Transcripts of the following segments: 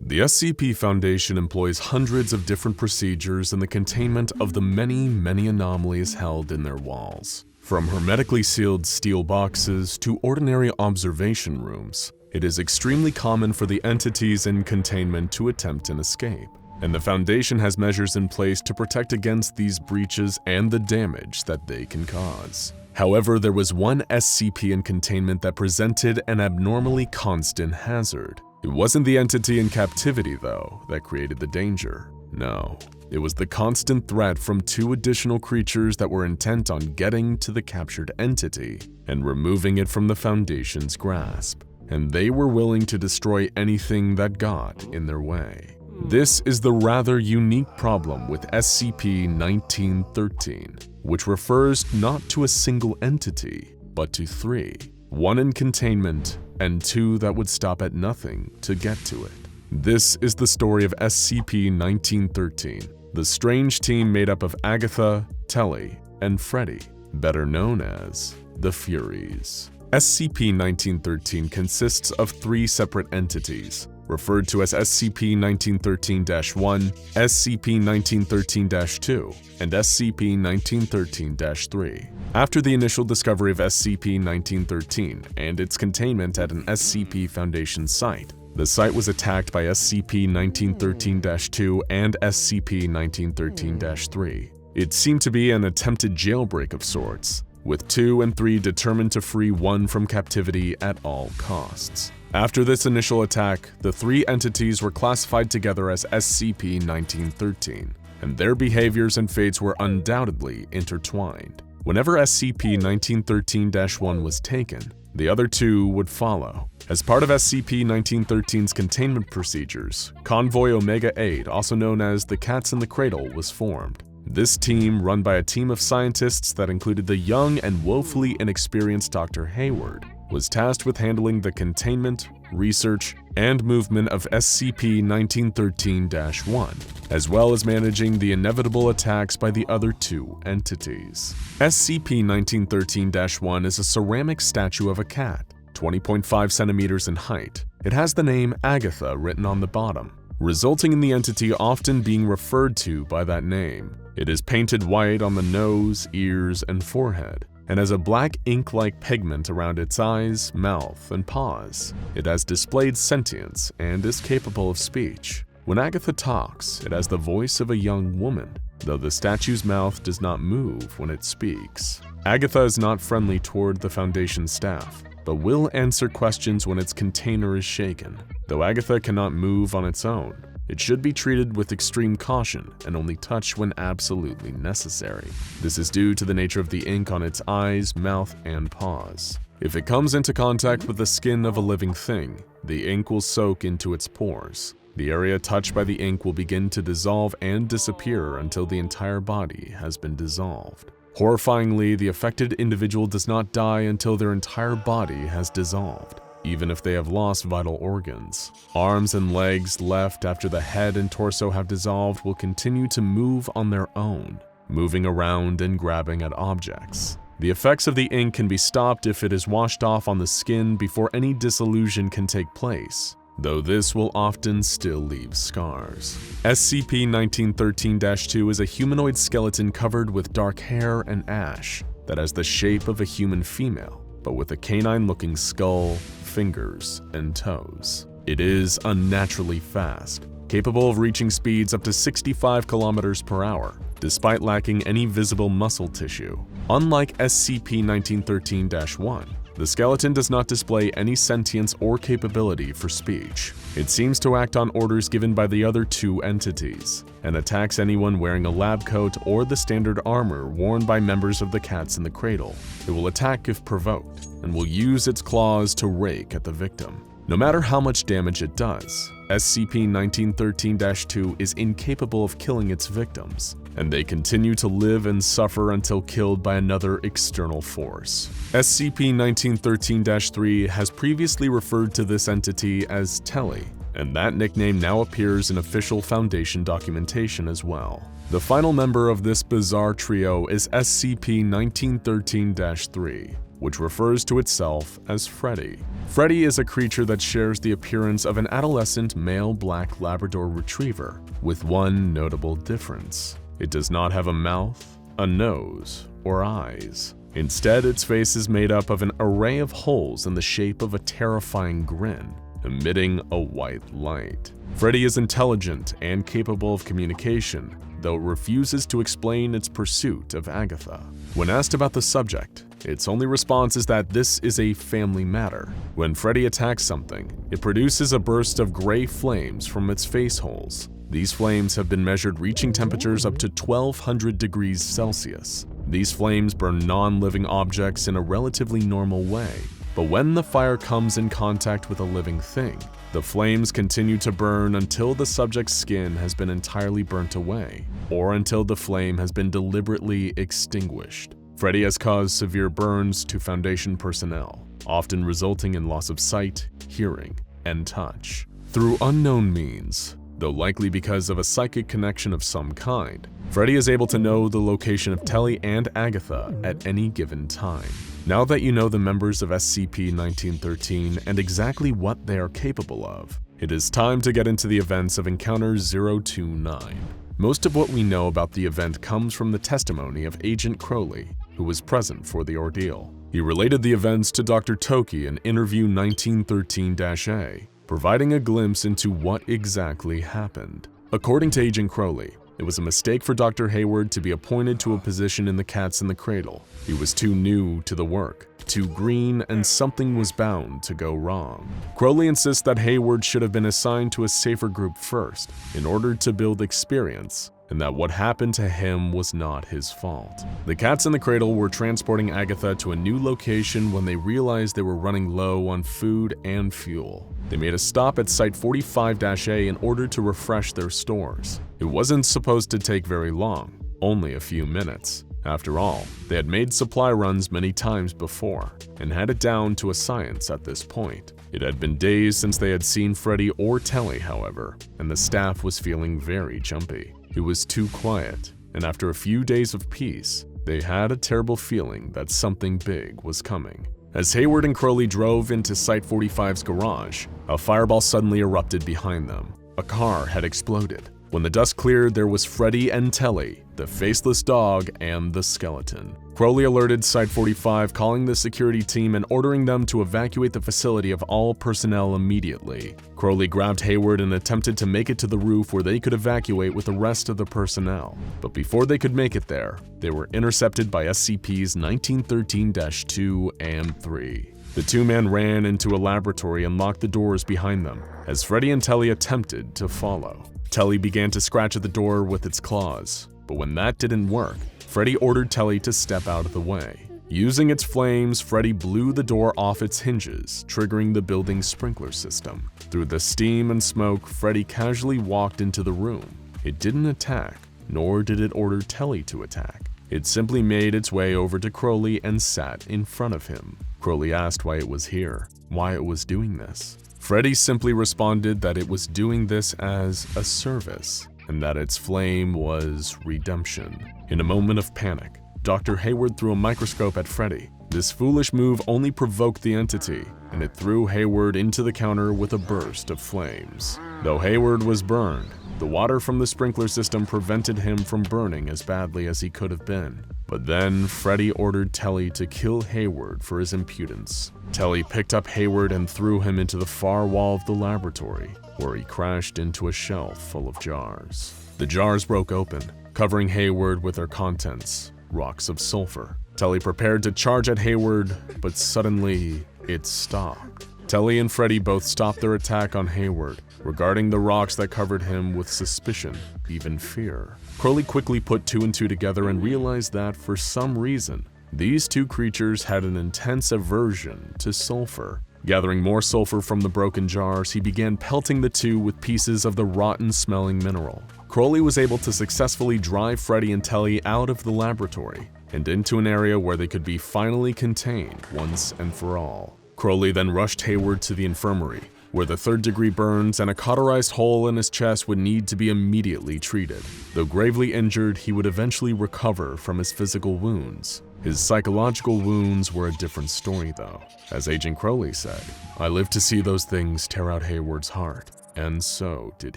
The SCP Foundation employs hundreds of different procedures in the containment of the many anomalies held in their walls. From hermetically sealed steel boxes to ordinary observation rooms, it is extremely common for the entities in containment to attempt an escape, and the Foundation has measures in place to protect against these breaches and the damage that they can cause. However, there was one SCP in containment that presented an abnormally constant hazard. It wasn't the entity in captivity, though, that created the danger. No, it was the constant threat from two additional creatures that were intent on getting to the captured entity and removing it from the Foundation's grasp, and they were willing to destroy anything that got in their way. This is the rather unique problem with SCP-1913, which refers not to a single entity, but to three. One in containment, and two that would stop at nothing to get to it. This is the story of SCP-1913, the strange team made up of Agatha, Telly, and Freddie, better known as the Furies. SCP-1913 consists of three separate entities, referred to as SCP-1913-1, SCP-1913-2, and SCP-1913-3. After the initial discovery of SCP-1913 and its containment at an SCP Foundation site, the site was attacked by SCP-1913-2 and SCP-1913-3. It seemed to be an attempted jailbreak of sorts, with 2 and 3 determined to free 1 from captivity at all costs. After this initial attack, the three entities were classified together as SCP-1913, and their behaviors and fates were undoubtedly intertwined. Whenever SCP-1913-1 was taken, the other two would follow. As part of SCP-1913's containment procedures, Convoy Omega-8, also known as the Cats in the Cradle, was formed. This team, run by a team of scientists that included the young and woefully inexperienced Dr. Hayward, was tasked with handling the containment, research, and movement of SCP-1913-1, as well as managing the inevitable attacks by the other two entities. SCP-1913-1 is a ceramic statue of a cat, 20.5 centimeters in height. It has the name Agatha written on the bottom, resulting in the entity often being referred to by that name. It is painted white on the nose, ears, and forehead, and has a black ink-like pigment around its eyes, mouth, and paws. It has displayed sentience and is capable of speech. When Agatha talks, it has the voice of a young woman, though the statue's mouth does not move when it speaks. Agatha is not friendly toward the Foundation staff, but will answer questions when its container is shaken. Though Agatha cannot move on its own, it should be treated with extreme caution and only touched when absolutely necessary. This is due to the nature of the ink on its eyes, mouth, and paws. If it comes into contact with the skin of a living thing, the ink will soak into its pores. The area touched by the ink will begin to dissolve and disappear until the entire body has been dissolved. Horrifyingly, the affected individual does not die until their entire body has dissolved, even if they have lost vital organs. Arms and legs left after the head and torso have dissolved will continue to move on their own, moving around and grabbing at objects. The effects of the ink can be stopped if it is washed off on the skin before any dissolution can take place, though this will often still leave scars. SCP-1913-2 is a humanoid skeleton covered with dark hair and ash that has the shape of a human female, but with a canine-looking skull, fingers, and toes. It is unnaturally fast, capable of reaching speeds up to 65 kilometers per hour, despite lacking any visible muscle tissue. Unlike SCP-1913-1, the skeleton does not display any sentience or capability for speech. It seems to act on orders given by the other two entities, and attacks anyone wearing a lab coat or the standard armor worn by members of the Cats in the Cradle. It will attack if provoked, and will use its claws to rake at the victim. No matter how much damage it does, SCP-1913-2 is incapable of killing its victims, and they continue to live and suffer until killed by another external force. SCP-1913-3 has previously referred to this entity as Telly, and that nickname now appears in official Foundation documentation as well. The final member of this bizarre trio is SCP-1913-3. which refers to itself as Freddie. Freddie is a creature that shares the appearance of an adolescent male black Labrador retriever, with one notable difference. It does not have a mouth, a nose, or eyes. Instead, its face is made up of an array of holes in the shape of a terrifying grin, emitting a white light. Freddie is intelligent and capable of communication, though it refuses to explain its pursuit of Agatha. When asked about the subject, its only response is that this is a family matter. When Freddie attacks something, it produces a burst of gray flames from its face holes. These flames have been measured reaching temperatures up to 1200 degrees Celsius. These flames burn non-living objects in a relatively normal way, but when the fire comes in contact with a living thing, the flames continue to burn until the subject's skin has been entirely burnt away, or until the flame has been deliberately extinguished. Freddie has caused severe burns to Foundation personnel, often resulting in loss of sight, hearing, and touch. Through unknown means, though likely because of a psychic connection of some kind, Freddie is able to know the location of Telly and Agatha at any given time. Now that you know the members of SCP-1913 and exactly what they are capable of, it is time to get into the events of Encounter 029. Most of what we know about the event comes from the testimony of Agent Crowley, who was present for the ordeal. He related the events to Dr. Toki in Interview 1913-A, providing a glimpse into what exactly happened. According to Agent Crowley, it was a mistake for Dr. Hayward to be appointed to a position in the Cats in the Cradle. He was too new to the work, too green, and something was bound to go wrong. Crowley insists that Hayward should have been assigned to a safer group first, in order to build experience, and that what happened to him was not his fault. The Cats in the Cradle were transporting Agatha to a new location when they realized they were running low on food and fuel. They made a stop at Site 45-A in order to refresh their stores. It wasn't supposed to take very long, only a few minutes. After all, they had made supply runs many times before, and had it down to a science at this point. It had been days since they had seen Freddie or Telly, however, and the staff was feeling very jumpy. It was too quiet, and after a few days of peace, they had a terrible feeling that something big was coming. As Hayward and Crowley drove into Site 45's garage, a fireball suddenly erupted behind them. A car had exploded. When the dust cleared, there was Freddie and Telly, the faceless dog, and the skeleton. Crowley alerted Site 45, calling the security team and ordering them to evacuate the facility of all personnel immediately. Crowley grabbed Hayward and attempted to make it to the roof where they could evacuate with the rest of the personnel. But before they could make it there, they were intercepted by SCPs 1913-2 and 3. The two men ran into a laboratory and locked the doors behind them, as Freddie and Telly attempted to follow. Telly began to scratch at the door with its claws, but when that didn't work, Freddie ordered Telly to step out of the way. Using its flames, Freddie blew the door off its hinges, triggering the building's sprinkler system. Through the steam and smoke, Freddie casually walked into the room. It didn't attack, nor did it order Telly to attack. It simply made its way over to Crowley and sat in front of him. Crowley asked why it was here, why it was doing this. Freddie simply responded that it was doing this as a service, and that its flame was redemption. In a moment of panic, Dr. Hayward threw a microscope at Freddie. This foolish move only provoked the entity, and it threw Hayward into the counter with a burst of flames. Though Hayward was burned, the water from the sprinkler system prevented him from burning as badly as he could have been. But then Freddie ordered Telly to kill Hayward for his impudence. Telly picked up Hayward and threw him into the far wall of the laboratory, where he crashed into a shelf full of jars. The jars broke open, covering Hayward with their contents, rocks of sulfur. Telly prepared to charge at Hayward, but suddenly it stopped. Telly and Freddie both stopped their attack on Hayward, regarding the rocks that covered him with suspicion, even fear. Crowley quickly put two and two together and realized that, for some reason, these two creatures had an intense aversion to sulfur. Gathering more sulfur from the broken jars, he began pelting the two with pieces of the rotten-smelling mineral. Crowley was able to successfully drive Freddie and Telly out of the laboratory and into an area where they could be finally contained once and for all. Crowley then rushed Hayward to the infirmary, where the third-degree burns and a cauterized hole in his chest would need to be immediately treated. Though gravely injured, he would eventually recover from his physical wounds. His psychological wounds were a different story though. As Agent Crowley said, "I lived to see those things tear out Hayward's heart, and so did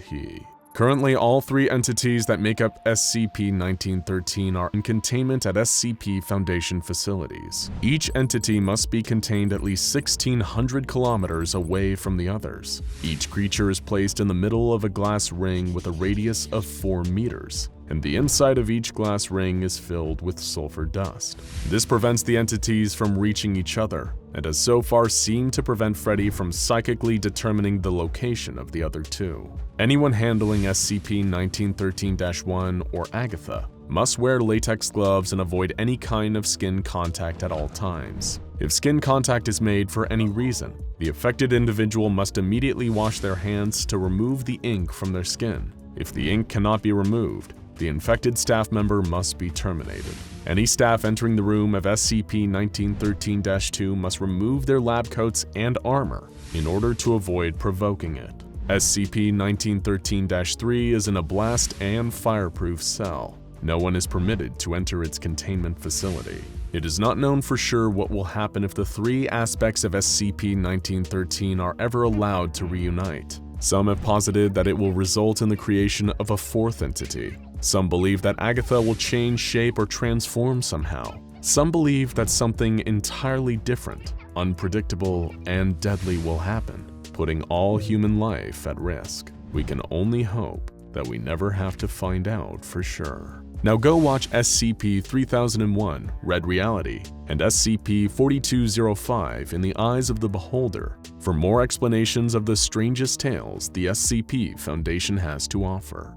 he." Currently, all 3 entities that make up SCP-1913 are in containment at SCP Foundation facilities. Each entity must be contained at least 1,600 kilometers away from the others. Each creature is placed in the middle of a glass ring with a radius of 4 meters, and the inside of each glass ring is filled with sulfur dust. This prevents the entities from reaching each other, and has so far seemed to prevent Freddie from psychically determining the location of the other 2. Anyone handling SCP-1913-1 or Agatha must wear latex gloves and avoid any kind of skin contact at all times. If skin contact is made for any reason, the affected individual must immediately wash their hands to remove the ink from their skin. If the ink cannot be removed, the infected staff member must be terminated. Any staff entering the room of SCP-1913-2 must remove their lab coats and armor in order to avoid provoking it. SCP-1913-3 is in a blast and fireproof cell. No one is permitted to enter its containment facility. It is not known for sure what will happen if the 3 aspects of SCP-1913 are ever allowed to reunite. Some have posited that it will result in the creation of a 4th entity. Some believe that Agatha will change shape or transform somehow. Some believe that something entirely different, unpredictable, and deadly will happen, putting all human life at risk. We can only hope that we never have to find out for sure. Now go watch SCP-3001 Red Reality and SCP-4205 In the Eyes of the Beholder for more explanations of the strangest tales the SCP Foundation has to offer.